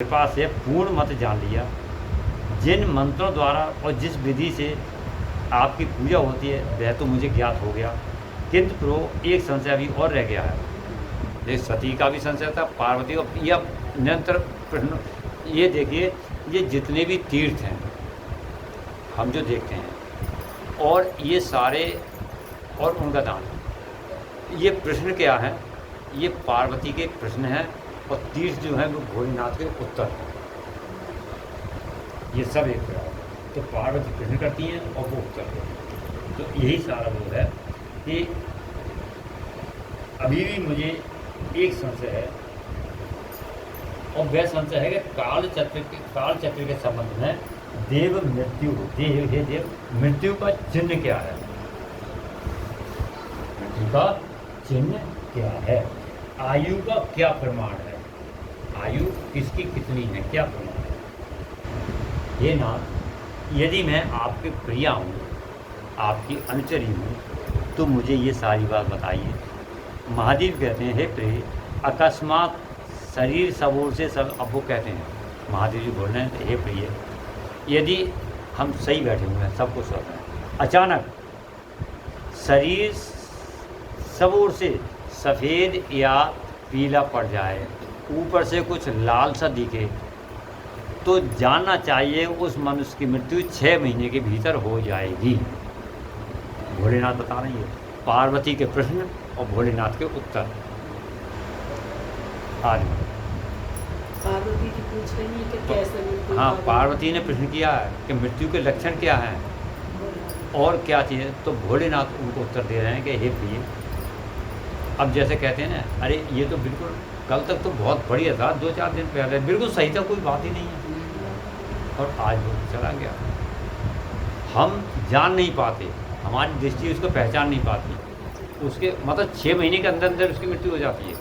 कृपा से पूर्ण मत जान लिया। जिन मंत्रों द्वारा और जिस विधि से आपकी पूजा होती है वह तो मुझे ज्ञात हो गया, किंतु प्रभु एक संशय अभी और रह गया है। ये सती का भी संशय था, पार्वती का। यह निरंतर प्रश्न, ये देखिए, ये जितने भी तीर्थ हैं हम जो देखते हैं और ये सारे और उनका दान, ये प्रश्न क्या है? ये पार्वती के प्रश्न हैं और तीर्थ जो है वो भोलेनाथ के उत्तर हैं। ये सब एक प्रकार है। तो पार्वती प्रश्न करती हैं और वो उत्तर देती हैं। तो यही सारा वो है कि अभी भी मुझे एक संशय है, और वह संशय है कि काल चक्र के संबंध में देव मृत्यु हे देव मृत्यु का चिन्ह क्या है? मृत्यु का चिन्ह क्या है? आयु का क्या प्रमाण है? आयु किसकी कितनी है, क्या प्रमाण है? ये नाथ, यदि मैं आपके प्रिया हूँ, आपकी अनुचरी हूँ, तो मुझे ये सारी बात बताइए। महादेव कहते हैं, हे प्रिय, अकस्मात शरीर सब ओर से सब, अब वो कहते हैं, महादेव जी बोल रहे हैं, हे प्रिय, यदि हम सही बैठे हुए हैं, सब कुछ सब है, अचानक शरीर सब ओर से सफ़ेद या पीला पड़ जाए, ऊपर से कुछ लाल सा दिखे, तो जानना चाहिए उस मनुष्य की मृत्यु 6 महीने के भीतर हो जाएगी। भोलेनाथ बता रहे हैं, पार्वती के प्रश्न और भोलेनाथ के उत्तर। आज पार्वती जी पूछ रही है कि कैसे मृत्यु? हाँ, पार्वती ने प्रश्न किया है कि मृत्यु के लक्षण क्या हैं और क्या चाहिए, तो भोलेनाथ उनको उत्तर दे रहे हैं कि हे प्रिय, अब जैसे कहते हैं ना, अरे ये तो बिल्कुल कल तक तो बहुत बढ़िया था, 2-4 दिन पहले बिल्कुल सही था, कोई बात ही नहीं है, और आज वो चला गया। हम जान नहीं पाते, हमारी दृष्टि उसको पहचान नहीं पाती, उसके मतलब 6 महीने के अंदर अंदर उसकी मृत्यु हो जाती है।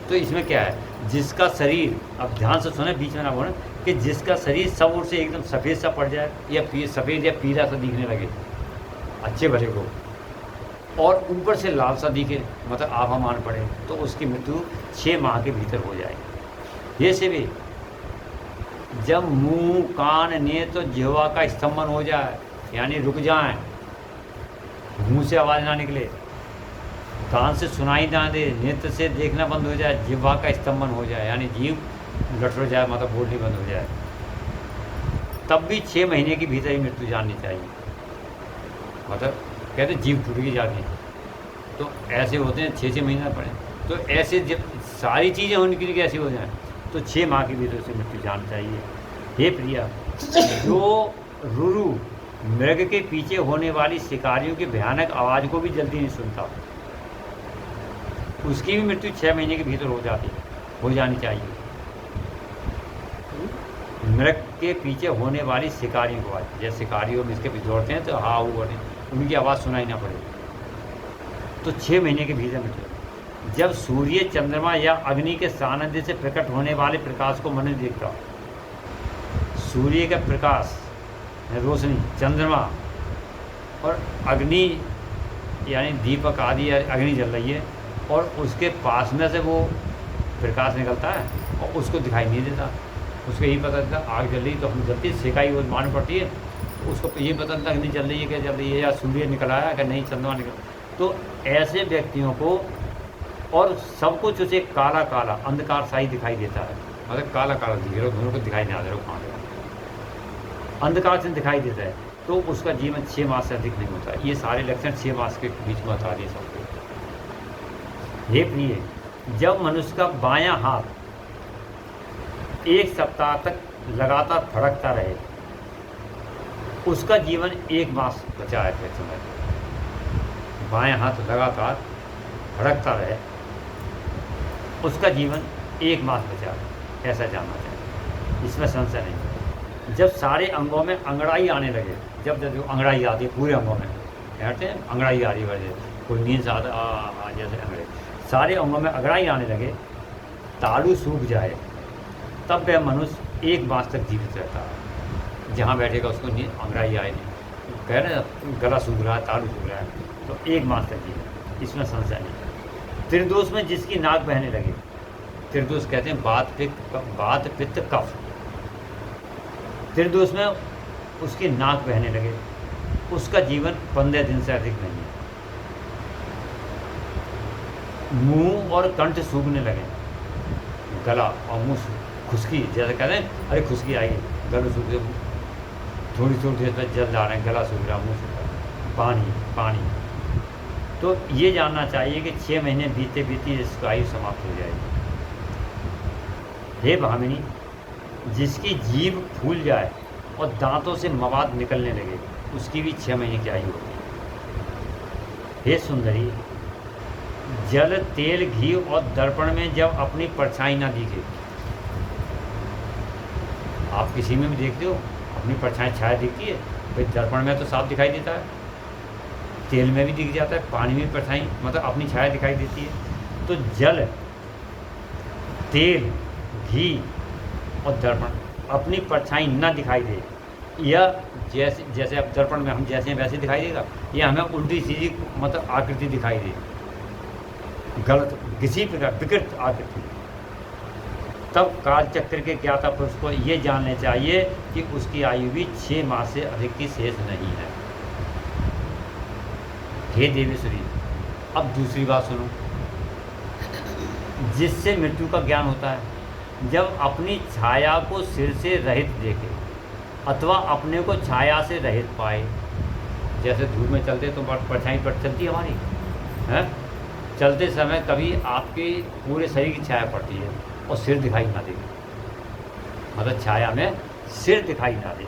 तो इसमें क्या है? जिसका शरीर, अब ध्यान से सुने, बीच में ना बोलें, कि जिसका शरीर सब ओर से एकदम सफ़ेद सा पड़ जाए या सफ़ेद या पीला सा दिखने लगे अच्छे भले को, और ऊपर से लाल सा दिखे, मतलब आभा मान पड़े, तो उसकी मृत्यु 6 माह के भीतर हो जाएगी। ये से भी जब मुंह, कान, नेत्र तो जिह्वा का स्तंभन हो जाए, यानी रुक जाएं, मुंह से आवाज़ ना निकले, कान से सुनाई ना दे, नेत्र से देखना बंद हो जाए, जिह्वा का स्तंभन हो जाए, यानी जीभ लटड़ जाए, मतलब बोलनी बंद हो जाए, तब भी 6 महीने के भीतर ही मृत्यु जाननी चाहिए। मतलब कहते जीभ टूट गई जाती, तो ऐसे होते हैं 6-6 महीना पड़े, तो ऐसे जब सारी चीज़ें उनके लिए कैसी हो जाएं, तो 6 माह के भीतर से मृत्यु जाननी चाहिए। हे प्रिया, जो रुरु मृग के पीछे होने वाली शिकारियों की भयानक आवाज़ को भी जल्दी नहीं सुनता, उसकी भी मृत्यु 6 महीने के भीतर हो जानी चाहिए। मृग के पीछे होने वाली शिकारियों को, जैसे शिकारियों में इसके भी दौड़ते हैं तो हाँ वो उनकी आवाज़ सुनाई ना पड़े, तो 6 महीने के भीतर मृत्यु। जब सूर्य, चंद्रमा या अग्नि के सानिध्य से प्रकट होने वाले प्रकाश को मन देखता, सूर्य का प्रकाश, रोशनी, चंद्रमा और अग्नि यानी दीपक आदि अग्नि जल रही है और उसके पास में से वो प्रकाश निकलता है और उसको दिखाई नहीं देता, उसको यही पता चलता आग जल रही, तो हम जल्दी सेकाई वो मालूम पड़ती है, तो उसको ये पता चलता अग्नि जल रही है, क्या जल रही है, या सूर्य निकला है कि नहीं, चंद्रमा निकल। तो ऐसे व्यक्तियों को और सब कुछ उसे काला काला अंधकार सा ही दिखाई देता है, मतलब काला काला दिख रहा है, दोनों को दिखाई नहीं आ रहा, कहाँ अंधकार से दिखाई देता है, तो उसका जीवन 6 मास से अधिक नहीं होता। ये सारे लक्षण 6 मास के बीच में बता दिए सबको। हे प्रिय, जब मनुष्य का बायां हाथ 1 सप्ताह तक लगातार फड़कता रहे, उसका जीवन 1 मास बचा है। समय बायां हाथ लगातार फड़कता रहे, उसका जीवन 1 मास बचा है, ऐसा जानना चाहिए, इसमें संशय नहीं। जब सारे अंगों में अंगड़ाई आने लगे, जब अंगड़ाई आती है पूरे अंगों में, कहते हैं अंगड़ाई आ रही है, कोई नींद से जैसे अंगड़े, सारे अंगों में अंगड़ाई आने लगे, तालू सूख जाए, तब वह मनुष्य 1 मास तक जीवित रहता है। जहाँ बैठेगा उसको अंगड़ाई आए नहीं, कह रहे हैं गला सूख रहा है, तालू सूख रहा है, तो 1 मास तक जीवित, इसमें संशय नहीं। त्रिदोष में जिसकी नाक बहने लगे, त्रिदोष कहते हैं बात पित्त कफ। त्रिदोष में उसकी नाक बहने लगे, उसका जीवन 15 दिन से अधिक नहीं है। मुंह और कंठ सूखने लगे, गला और मुंह खुश्की, जैसे कहते हैं अरे खुश्की आई, गला सूख गया, थोड़ी थोड़ी देर में जल जा रहे हैं, गला सूख रहा, मुंह सूख रहा, पानी। तो ये जानना चाहिए कि 6 महीने बीते बीते इसकी आयु समाप्त हो जाएगी। हे भामिनी, जिसकी जीभ फूल जाए और दांतों से मवाद निकलने लगे, उसकी भी 6 महीने की आयु होती है। हे सुंदरी, जल, तेल, घी और दर्पण में जब अपनी परछाई ना दिखे, आप किसी में भी देखते हो अपनी परछाई छाया दिखती है भाई, दर्पण में तो साफ दिखाई देता है, तेल में भी दिख जाता है, पानी में परछाई मतलब अपनी छाया दिखाई देती है। तो जल, तेल, घी और दर्पण अपनी परछाई ना दिखाई दे, या जैसे अब दर्पण में हम जैसे हैं वैसे दिखाई देगा, या हमें उल्टी सीधी मतलब आकृति दिखाई दे, गलत किसी प्रकार विकृत आकृति, तब कालचक्र के ज्ञाता पुरुष को ये जानने चाहिए कि उसकी आयु भी 6 माह से अधिक की शेष नहीं है। हे देवेश्वरी, अब दूसरी बात सुनो, जिससे मृत्यु का ज्ञान होता है जब अपनी छाया को सिर से रहित देखे अथवा अपने को छाया से रहित पाए। जैसे धूप में चलते तो परछाई पर चलती है हमारी, है चलते समय कभी आपके पूरे शरीर की छाया पड़ती है और सिर दिखाई ना दे, मतलब छाया में सिर दिखाई ना दे,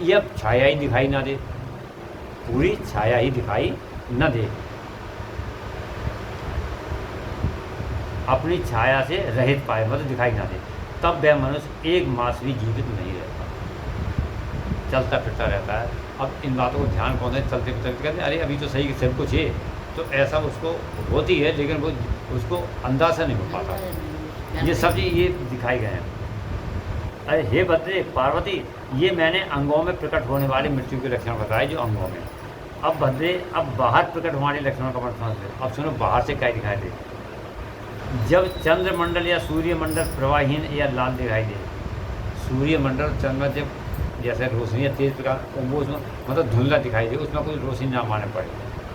या छाया ही दिखाई ना दे, पूरी छाया ही दिखाई न दे, अपनी छाया से रहित पाए मतलब दिखाई ना दे, तब वह मनुष्य 1 मास भी जीवित नहीं रहता, चलता फिरता रहता है। अब इन बातों को ध्यान कौन है, चलते फिरते कहते हैं अरे अभी तो सही सब कुछ है, तो ऐसा उसको होती है, लेकिन वो उसको अंदाज़ा नहीं हो पाता। ये सब ये दिखाए गए हैं। अरे हे भद्रे पार्वती, ये मैंने अंगों में प्रकट होने वाले मृत्यु के लक्षण बताए जो अंगों में। अब भद्रे, अब बाहर प्रकट होने वाले लक्षणों का मत समझ। अब सुनो बाहर से क्या दिखाई दे। जब चंद्रमंडल या सूर्यमंडल प्रवाहीन या लाल दिखाई दे, सूर्यमंडल चंद्रमा जब जैसे रोशनी तेज प्रकार वो उसमें मतलब धुंधला दिखाई दे, उसमें कोई रोशनी ना माने पड़े,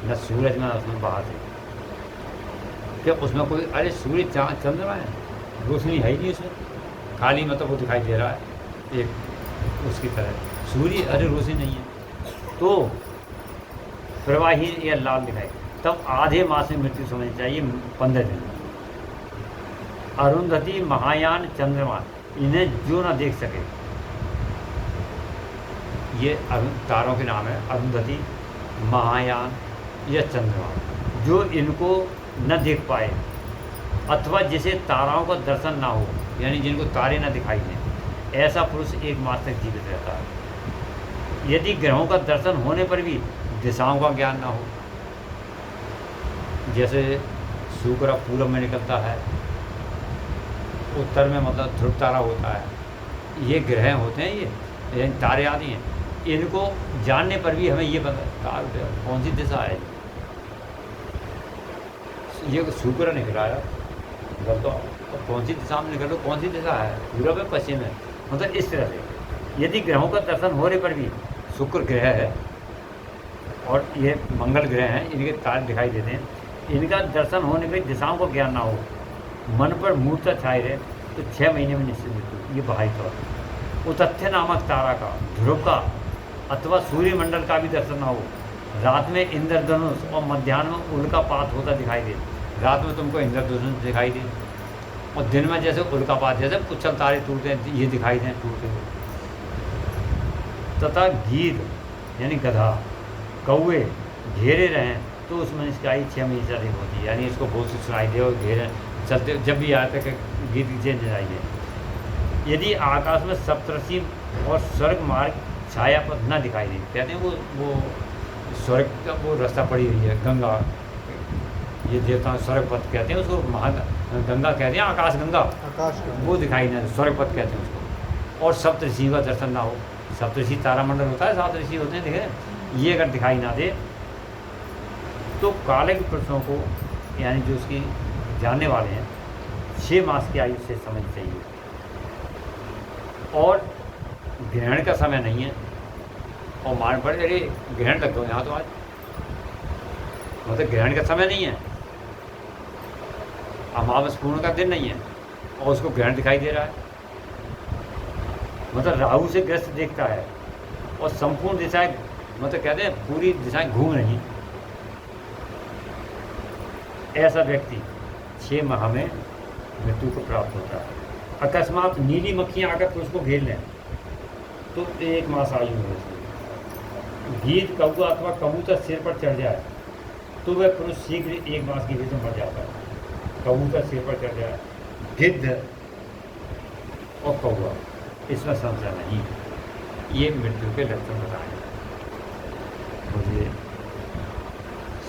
न सूरज में उसमें बाहर से, क्या उसमें कोई अरे सूर्य चंद्रमा है, रोशनी है ही नहीं उसमें, खाली मतलब वो दिखाई दे रहा है एक उसकी तरह, सूर्य अरे रोशनी नहीं है, तो प्रवाहीन या लाल दिखाई, तब आधे मास में मृत्यु समझनी चाहिए, 15 दिन। अरुंधति, महायान, चंद्रमा, इन्हें जो ना देख सके, ये तारों के नाम है, अरुंधति, महायान या चंद्रमा, जो इनको न देख पाए अथवा जिसे ताराओं का दर्शन ना हो, यानी जिनको तारे न दिखाई दें, ऐसा पुरुष 1 मास तक जीवित रहता है। यदि ग्रहों का दर्शन होने पर भी दिशाओं का ज्ञान ना हो, जैसे शुक्र पूरब में निकलता है, उत्तर में मतलब ध्रुव तारा होता है, ये ग्रह होते हैं, ये तारे आदि हैं, इनको जानने पर भी हमें ये पता कौन सी दिशा है, ये शुक्र निकला है, तो कौन सी दिशा में निकल, कौन सी दिशा है, पूरब है पश्चिम है, मतलब इस तरह से। यदि ग्रहों का दर्शन होने पर भी शुक्र ग्रह है और ये मंगल ग्रह हैं, इनके तारे दिखाई देते हैं, इनका दर्शन होने पर दिशाओं का ज्ञान ना हो, मन पर मूर्छा छाए रहे, तो 6 महीने में निश्चित मृत्यु, ये बाहरी तौर। उतथ्य नामक तारा का, ध्रुव का अथवा सूर्यमंडल का भी दर्शन ना हो, रात में इंद्रधनुष और मध्याह्न में उल्कापात होता दिखाई दे, रात में तुमको इंद्रधनुष दिखाई दे और दिन में जैसे उल्कापात, जैसे उछल तारे टूटते हैं ये दिखाई दें टूटते हुए, तथा गीध यानी गधा, कौवे घेरे रहें, तो उस मनुष्य की आयु 6 महीने से अधिक होती है, यानी इसको बहुत से सुनाई दे और घेरे चलते जब भी आए तक गीत चेंज जाइए। यदि आकाश में सप्तर्षि और स्वर्ग मार्ग छाया पथ न दिखाई दे, कहते हैं वो स्वर्ग का वो रास्ता पड़ी हुई है, गंगा, ये देवता स्वर्ग पथ कहते हैं उसको, गंगा कहते हैं, आकाश गंगा, वो दिखाई ना, स्वर्ग पथ कहते हैं उसको। और सप्तऋषि का दर्शन ना हो, सप्तऋषि तारामंडल होता है, 7 ऋषि होते हैं, देखें, ये अगर दिखाई ना दे तो काले के पुरुषों को, यानी जो उसकी जानने वाले हैं, 6 मास की आयु से समझ चाहिए। और ग्रहण का समय नहीं है, और मान पड़े अरे ग्रहण लग गया यहाँ तो आज, मतलब ग्रहण का समय नहीं है, अमावस पूर्ण का दिन नहीं है और उसको ग्रहण दिखाई दे रहा है। मतलब राहु से ग्रस्त देखता है और संपूर्ण दिशाएं, मतलब कहते हैं पूरी दिशाएं घूम रही हैं। ऐसा व्यक्ति 6 माह में मृत्यु को प्राप्त होता है। अकस्मात नीली मक्खियाँ आकर पुरुष को घेर लें तो 1 मास आयु है उसकी। गीत, कौवा अथवा कबूतर सिर पर चढ़ जाए तो वह पुरुष शीघ्र 1 मास की वजह से मर जाता है। कबूतर सिर पर चढ़ जाए, गिद्ध और कौवा, इसमें संशय नहीं, ये मृत्यु के लक्षण बताए। मुझे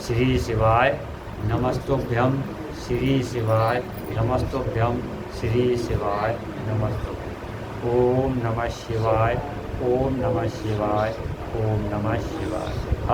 श्री शिवाय नमस्तुभ्यम, श्री शिवाय नमस्तुभ्यम, श्री शिवाय नमस्तुभ्यम। ओम नमः शिवाय, ओम नमः शिवाय, ओम नमः शिवाय।